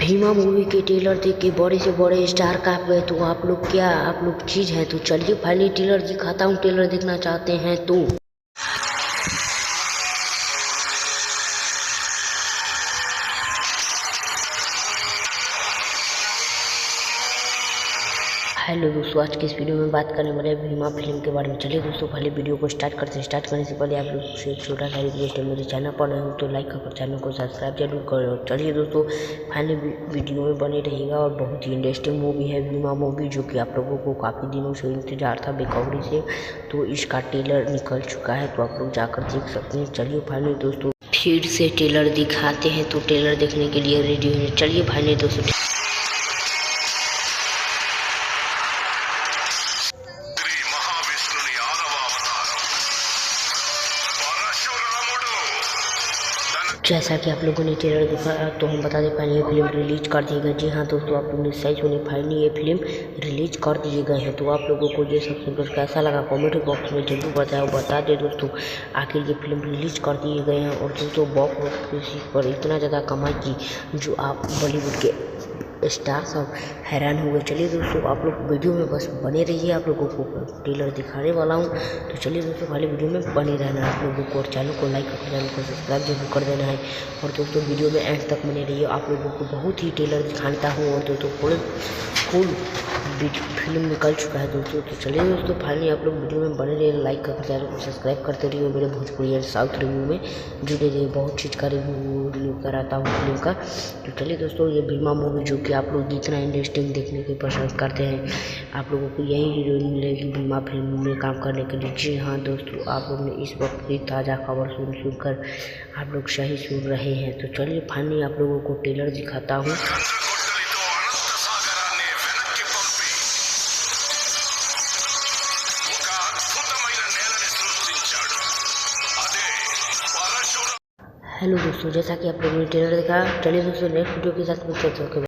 Bhima movie के trailer देख के बड़े से बड़े स्टार कांप गए। तो आप लोग चीज हैं। तो चलिए फाइनली ट्रेलर दिखाता हूँ। ट्रेलर देखना चाहते हैं तो हेलो दोस्तों, आज के इस वीडियो में बात करने वाले भीमा फिल्म के बारे में। चलिए दोस्तों पहले वीडियो को स्टार्ट करते हैं। स्टार्ट करने से पहले आप लोग से एक छोटा सा रिक्वेस्ट है, मेरे चैनल पर नए हो तो लाइक कर चैनल को सब्सक्राइब जरूर करो। चलिए दोस्तों फाइनली वीडियो में बने रहिएगा। और बहुत ही इंटरेस्टिंग मूवी है भीमा मूवी, जो कि आप लोगों को काफ़ी दिनों से इंतजार था बेखबरी से। तो इसका ट्रेलर निकल चुका है, तो आप लोग जाकर देख सकते हैं। चलिए फाइनली दोस्तों फिर से ट्रेलर दिखाते हैं। तो ट्रेलर देखने के लिए रेडी है। चलिए फाइनली दोस्तों जैसा कि आप लोगों ने ट्रेलर देखा, तो हम बता दें फाइनली ये फिल्म रिलीज कर दी गई। जी हाँ दोस्तों, आप लोगों ने सही सुनी, फाइनली ये फिल्म रिलीज कर दिए गए हैं। तो आप लोगों को ये सब सुनकर कैसा लगा कमेंट बॉक्स में जरूर बताया। और बता दें दोस्तों आखिर ये फिल्म रिलीज कर दिए गए हैं। और दोस्तों बॉक्स ऑफिस पर इतना ज़्यादा कमाई की, जो आप बॉलीवुड के स्टार सब हैरान हो गए। चलिए दोस्तों आप लोग वीडियो में बस बने रहिए, आप लोगों को ट्रेलर दिखाने वाला हूँ। तो चलिए दोस्तों पहले वीडियो में बने रहना है आप लोगों को। और चैनल को लाइक और चैनल को सब्सक्राइब जरूर कर देना है। और दोस्तों वीडियो में एंड तक बने रहिए, आप लोगों को बहुत ही ट्रेलर दिखाता हूँ। और दोस्तों फुल फिल्म निकल चुका है दोस्तों। तो चलिए दोस्तों फाइनली आप लोग वीडियो में बने रहिए, लाइक करके चैनल को सब्सक्राइब करते रहिए। मेरे भोजपुरी एंड साउथ रिव्यू में जुड़े रहिए, बहुत चीज़ का रिव्यू कराता हूँ फिल्म का। तो चलिए दोस्तों ये भीमा मूवी, जो कि आप लोग जितना इंटरेस्टिंग देखने की पसंद करते हैं, आप लोगों को यही हीरोइन मिलेगी भीमा फिल्म में काम करने के लिए। जी हाँ दोस्तों, आप लोग ने इस वक्त की ताज़ा खबर सुनकर आप लोग सही सुन रहे हैं। तो चलिए फाइनली आप लोगों को ट्रेलर दिखाता हूँ। हेलो दोस्तों, जैसा कि आप लोगों ने ट्रेलर देखा, चलिए दोस्तों नेक्स्ट वीडियो के साथ मिलते हैं।